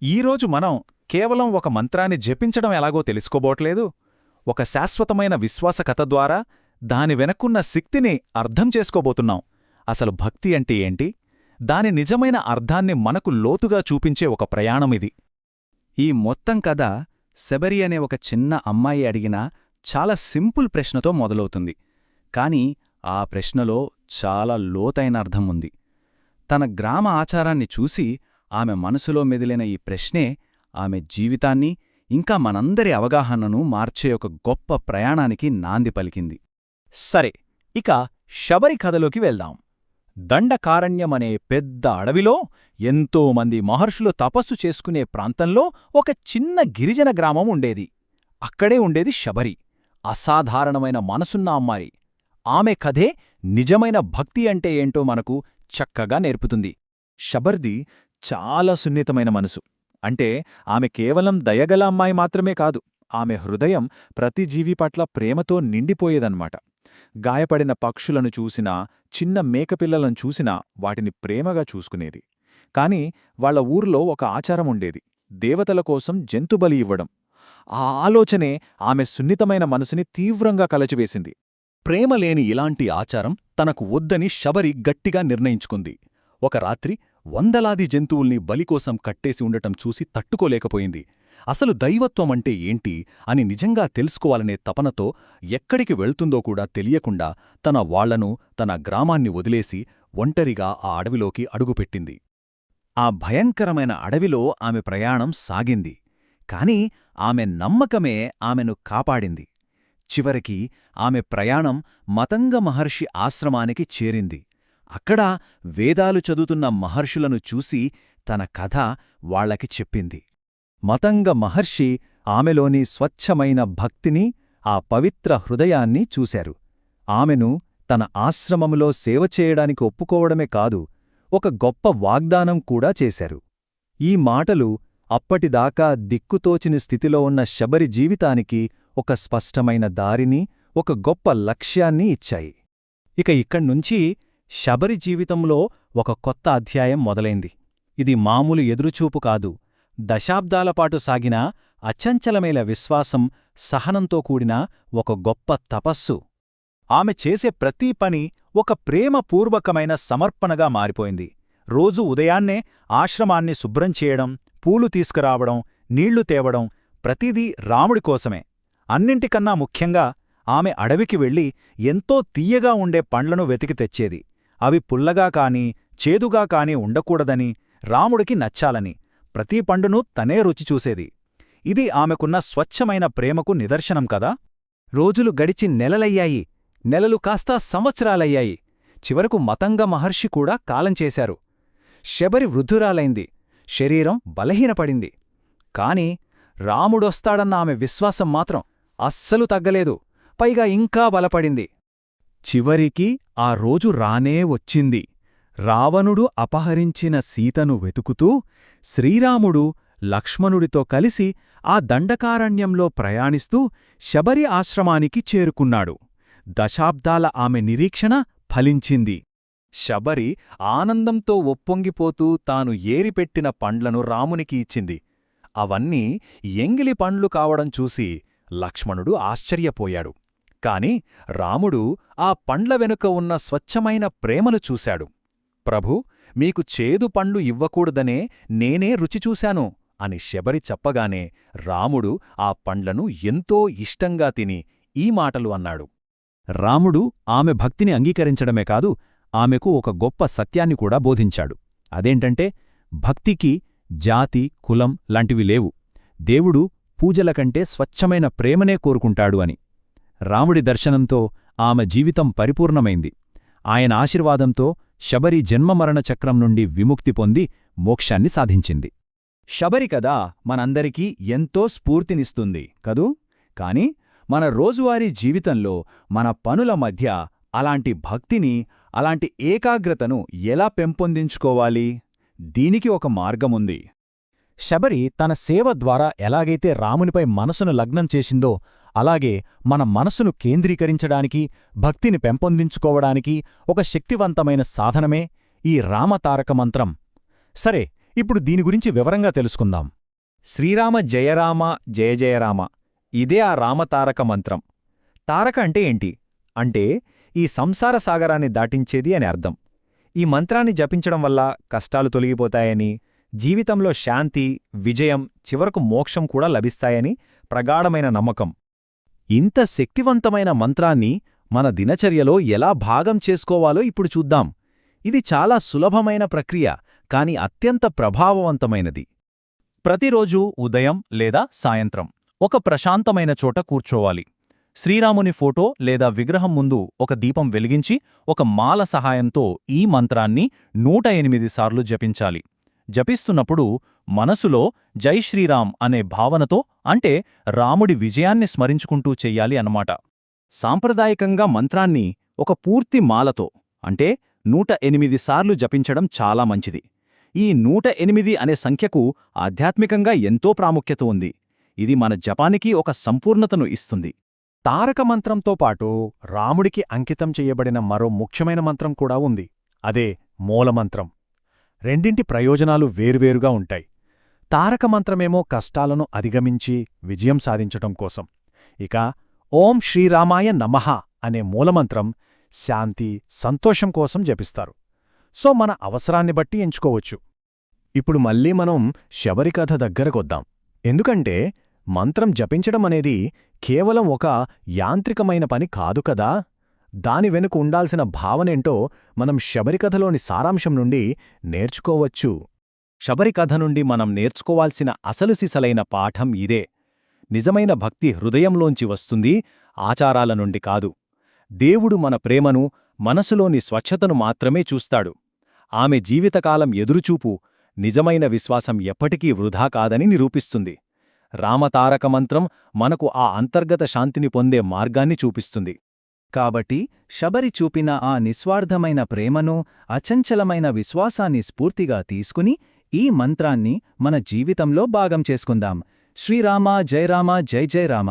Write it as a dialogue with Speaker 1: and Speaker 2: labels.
Speaker 1: ఈరోజు మనం కేవలం ఒక మంత్రాన్ని జపించడం ఎలాగో తెలుసుకోబోట్లేదు, ఒక శాశ్వతమైన విశ్వాస కథ ద్వారా దాని వెనక్కున్న శక్తిని అర్థం చేసుకోబోతున్నాం. అసలు భక్తి అంటే ఏంటి, దాని నిజమైన అర్థాన్ని మనకు లోతుగా చూపించే ఒక ప్రయాణమిది.
Speaker 2: ఈ మొత్తం కథ శబరి అనే ఒక చిన్న అమ్మాయి అడిగిన చాలా సింపుల్ ప్రశ్నతో మొదలవుతుంది. కాని ఆ ప్రశ్నలో చాలా లోతైన అర్థం ఉంది. తన గ్రామ ఆచారాన్ని చూసి ఆమె మనసులో మెదిలిన ఈ ప్రశ్నే ఆమె జీవితాన్ని, ఇంకా మనందరి అవగాహనను మార్చే ఒక గొప్ప ప్రయాణానికి నాంది పలికింది.
Speaker 1: సరే, ఇక శబరి కథలోకి వెళ్దాం. దండకారణ్యమనే పెద్ద అడవిలో ఎంతోమంది మహర్షులు తపస్సు చేసుకునే ప్రాంతంలో ఒక చిన్న గిరిజన గ్రామం ఉండేది. అక్కడే ఉండేది శబరి, అసాధారణమైన మనసున్న అమ్మాయి. ఆమె కథే నిజమైన భక్తి అంటే ఏంటో మనకు చక్కగా నేర్పుతుంది. శబర్ది చాలా సున్నితమైన మనసు. అంటే ఆమె కేవలం దయగల అమ్మాయి మాత్రమే కాదు, ఆమె హృదయం ప్రతి జీవి పట్ల ప్రేమతో నిండిపోయేదన్నమాట. గాయపడిన పక్షులను చూసినా, చిన్న మేకపిల్లలను చూసినా వాటిని ప్రేమగా చూసుకునేది. కాని వాళ్ల ఊర్లో ఒక ఆచారం ఉండేది, దేవతల కోసం జంతుబలి ఇవ్వడం. ఆ ఆలోచనే ఆమె సున్నితమైన మనసుని తీవ్రంగా కలచివేసింది. ప్రేమలేని ఇలాంటి ఆచారం తనకు వద్దని శబరి గట్టిగా నిర్ణయించుకుంది. ఒక రాత్రి వందలాది జంతువుల్ని బలికోసం కట్టేసి ఉండటం చూసి తట్టుకోలేకపోయింది. అసలు దైవత్వమంటే ఏంటి అని నిజంగా తెలుసుకోవాలనే తపనతో ఎక్కడికి వెళ్తుందో కూడా తెలియకుండా తన వాళ్లను, తన గ్రామాన్ని వదిలేసి ఒంటరిగా ఆ అడవిలోకి అడుగుపెట్టింది. ఆ భయంకరమైన అడవిలో ఆమె ప్రయాణం సాగింది. కాని ఆమె నమ్మకమే ఆమెను కాపాడింది. చివరికి ఆమె ప్రయాణం మతంగ మహర్షి ఆశ్రమానికి చేరింది. అక్కడ వేదాలు చదువుతున్న మహర్షులను చూసి తన కథ వాళ్లకి చెప్పింది. మతంగ మహర్షి ఆమెలోని స్వచ్ఛమైన భక్తిని, ఆ పవిత్ర హృదయాన్ని చూశారు. ఆమెను తన ఆశ్రమములో సేవ చేయడానికి ఒప్పుకోవడమే కాదు, ఒక గొప్ప వాగ్దానం కూడా చేశారు. ఈ మాటలు అప్పటిదాకా దిక్కుతోచిన స్థితిలో ఉన్న శబరి జీవితానికి ఒక స్పష్టమైన దారిని, ఒక గొప్ప లక్ష్యాన్ని ఇచ్చాయి. ఇక ఇక్కడ్నుంచి శబరి జీవితంలో ఒక కొత్త అధ్యాయం మొదలైంది. ఇది మామూలు ఎదురుచూపు కాదు, దశాబ్దాలపాటు సాగిన అచంచలమైన విశ్వాసం, సహనంతో కూడిన ఒక గొప్ప తపస్సు. ఆమె చేసే ప్రతి పని ఒక ప్రేమపూర్వకమైన సమర్పణగా మారిపోయింది. రోజూ ఉదయాన్నే ఆశ్రమాన్ని శుభ్రం చేయడం, పూలు తీసుకురావడం, నీళ్లు తేవడం, ప్రతిదీ రాముడికోసమే. అన్నింటికన్నా ముఖ్యంగా ఆమె అడవికి వెళ్లి ఎంతో తీయగా ఉండే పండ్లను వెతికి తెచ్చేది. అవి పుల్లగా కాని, చేదుగా కాని ఉండకూడదని, రాముడికి నచ్చాలని ప్రతి పండును తనే రుచి చూసేది. ఇది ఆమెకున్న స్వచ్ఛమైన ప్రేమకు నిదర్శనం కదా. రోజులు గడిచి నెలలయ్యాయి, నెలలు కాస్త సంవత్సరాలయ్యాయి. చివరకు మతంగ మహర్షి కూడా కాలం చేశారు. శబరి వృద్ధురాలైంది, శరీరం బలహీనపడింది. కాని రాముడొస్తాడన్న ఆమె విశ్వాసం మాత్రం అస్సలు తగ్గలేదు, పైగా ఇంకా బలపడింది. చివరికి ఆ రోజు రానే వచ్చింది. రావణుడు అపహరించిన సీతను వెతుకుతూ శ్రీరాముడు లక్ష్మణుడితో కలిసి ఆ దండకారణ్యంలో ప్రయాణిస్తూ శబరి ఆశ్రమానికి చేరుకున్నాడు. దశాబ్దాల ఆమె నిరీక్షణ ఫలించింది. శబరి ఆనందంతో ఒప్పొంగిపోతూ తాను ఏరిపెట్టిన పండ్లను రామునికి ఇచ్చింది. అవన్నీ ఎంగిలి పండ్లు కావడం చూసి లక్ష్మణుడు ఆశ్చర్యపోయాడు. కాని రాముడు ఆ పండ్ల వెనుక ఉన్న స్వచ్ఛమైన ప్రేమను చూశాడు. ప్రభూ, మీకు చేదు పండ్లు ఇవ్వకూడదనే నేనే రుచిచూశాను అని శబరి చెప్పగానే రాముడు ఆ పండ్లను ఎంతో ఇష్టంగా తిని ఈ మాటలు అన్నాడు. రాముడు ఆమె భక్తిని అంగీకరించడమే కాదు, ఆమెకు ఒక గొప్ప సత్యాన్ని కూడా బోధించాడు. అదేంటంటే, భక్తికి జాతి, కులం లాంటివి లేవు. దేవుడు పూజల కంటే స్వచ్ఛమైన ప్రేమనే కోరుకుంటాడు అని. రాముడి దర్శనంతో ఆమె జీవితం పరిపూర్ణమైంది. ఆయన ఆశీర్వాదంతో శబరి జన్మమరణ చక్రం నుండి విముక్తి పొంది మోక్షాన్ని సాధించింది. శబరి కథ మనందరికీ ఎంతో స్ఫూర్తినిస్తుంది కదూ. కాని మన రోజువారీ జీవితంలో మన పనుల మధ్య అలాంటి భక్తిని, అలాంటి ఏకాగ్రతను ఎలా పెంపొందించుకోవాలి? దీనికి ఒక మార్గముంది. శబరి తన సేవ ద్వారా ఎలాగైతే రామునిపై మనసును లగ్నం చేసిందో, అలాగే మన మనసును కేంద్రీకరించడానికి, భక్తిని పెంపొందించుకోవడానికి ఒక శక్తివంతమైన సాధనమే ఈ రామతారక మంత్రం. సరే, ఇప్పుడు దీని గురించి వివరంగా తెలుసుకుందాం. శ్రీరామ జయరామ జయ జయరామ, ఇదే ఆ రామతారక మంత్రం. తారక అంటే ఏంటి అంటే ఈ సంసార సాగరాన్ని దాటించేది అని అర్థం. ఈ మంత్రాన్ని జపించడం వల్ల కష్టాలు తొలగిపోతాయని, జీవితంలో శాంతి, విజయం, చివరకు మోక్షం కూడా లభిస్తాయని ప్రగాఢమైన నమ్మకం. ఇంత శక్తివంతమైన మంత్రాన్ని మన దినచర్యలో ఎలా భాగం చేసుకోవాలో ఇప్పుడు చూద్దాం. ఇది చాలా సులభమైన ప్రక్రియ, కాని అత్యంత ప్రభావవంతమైనది. ప్రతిరోజూ ఉదయం లేదా సాయంత్రం ఒక ప్రశాంతమైన చోట కూర్చోవాలి. శ్రీరాముని ఫోటో లేదా విగ్రహం ముందు ఒక దీపం వెలిగించి ఒక మాల సహాయంతో ఈ మంత్రాన్ని 108 సార్లు జపించాలి. జపిస్తున్నప్పుడు మనసులో జై శ్రీరామ్ అనే భావనతో, అంటే రాముడి విజయాన్ని స్మరించుకుంటూ చెయ్యాలి అన్నమాట. సాంప్రదాయకంగా మంత్రాన్ని ఒక పూర్తి మాలతో, అంటే 108 సార్లు జపించడం చాలా మంచిది. ఈ 108 అనే సంఖ్యకు ఆధ్యాత్మికంగా ఎంతో ప్రాముఖ్యత ఉంది. ఇది మన జపానికి ఒక సంపూర్ణతను ఇస్తుంది. తారక మంత్రంతో పాటు రాముడికి అంకితం చెయ్యబడిన మరో ముఖ్యమైన మంత్రం కూడా ఉంది. అదే మూలమంత్రం. రెండింటి ప్రయోజనాలు వేర్వేరుగా ఉంటాయి. తారక మంత్రమేమో కష్టాలను అధిగమించి విజయం సాధించటం కోసం. ఇక ఓం శ్రీరామాయ నమః అనే మూలమంత్రం శాంతి, సంతోషం కోసం జపిస్తారు. సో మన అవసరాన్ని బట్టి ఎంచుకోవచ్చు. ఇప్పుడు మళ్ళీ మనం శబరి కథ దగ్గరకొద్దాం. ఎందుకంటే మంత్రం జపించడం అనేది కేవలం ఒక యాంత్రికమైన పని కాదు కదా. దాని వెనుక ఉండాల్సిన భావనేంటో మనం శబరి కథలోని సారాంశం నుండి నేర్చుకోవచ్చు. శబరి కథ నుండి మనం నేర్చుకోవాల్సిన అసలు సిసలైన పాఠం ఇదే. నిజమైన భక్తి హృదయంలోంచి వస్తుంది, ఆచారాల నుండి కాదు. దేవుడు మన ప్రేమను, మనసులోని స్వచ్ఛతను మాత్రమే చూస్తాడు. ఆమె జీవితకాలం ఎదురుచూపు నిజమైన విశ్వాసం ఎప్పటికీ వృధా కాదని నిరూపిస్తుంది. రామతారక మంత్రం మనకు ఆ అంతర్గత శాంతిని పొందే మార్గాన్ని చూపిస్తుంది. కాబట్టి శబరి చూపిన ఆ నిస్వార్థమైన ప్రేమను, అచంచలమైన విశ్వాసాన్ని స్ఫూర్తిగా తీసుకుని ఈ మంత్రాన్ని మన జీవితంలో భాగం చేసుకుందాం. శ్రీరామ జయ రామ జయ జయ రామ.